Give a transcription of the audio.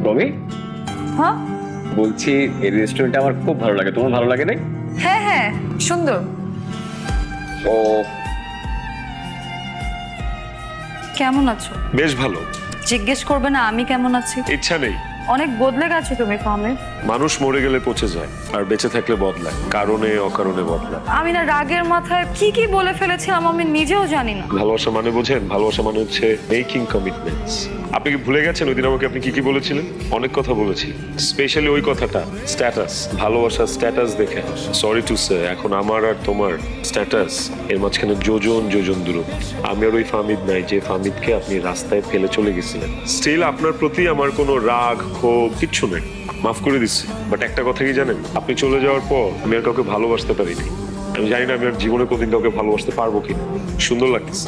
বমি, হ্যাঁ বলছি এই রেস্টুরেন্টটা আমার খুব ভালো লাগে, তোমার ভালো লাগে না? হ্যাঁ হ্যাঁ সুন্দর। ও কেমন আছো? বেশ ভালো। জিজ্ঞেস করবে না আমি কেমন আছি? ইচ্ছা নেই। অনেক বদলে গেছো তুমি ফাহমি। মানুষ মরে গেলে পচে যায়, আর বেঁচে থাকলে বদলায়, কারণে অকারণে বদলায়। আমি না রাগের মাথায় কি কি বলে ফেলেছিলাম আমি নিজেও জানি না। ভালোবাসা মানে বোঝেন? ভালোবাসা মানে হচ্ছে মেকিং কমিটমেন্টস। আপনি কি ভুলে গেছেন ওই দিন আমাকে আপনি কি কি বলেছিলেন? অনেক কথা বলেছি, স্পেশালি ওই কথাটা স্ট্যাটাস, ভালোবাসার স্ট্যাটাস দেখে। সরি টু সে, এখন আমার আর তোমার স্ট্যাটাস এর মাঝখানে যোজন যোজন দূরত্ব। আমি আর ওই ফাহমিদ নাই যে ফাহমিদকে আপনি রাস্তায় ফেলে চলে গেছিলেন। স্টিল আপনার প্রতি আমার কোনো রাগ ক্ষোভ কিচ্ছু নেই, মাফ করে দিচ্ছি। বাট একটা কথা কি জানেন, আপনি চলে যাওয়ার পর আমি আর কাউকে ভালোবাসতে পারিনি। আমি জানি না আমি আর জীবনে কোনদিন কাউকে ভালোবাসতে পারবো কিনা। সুন্দর লাগতেছে।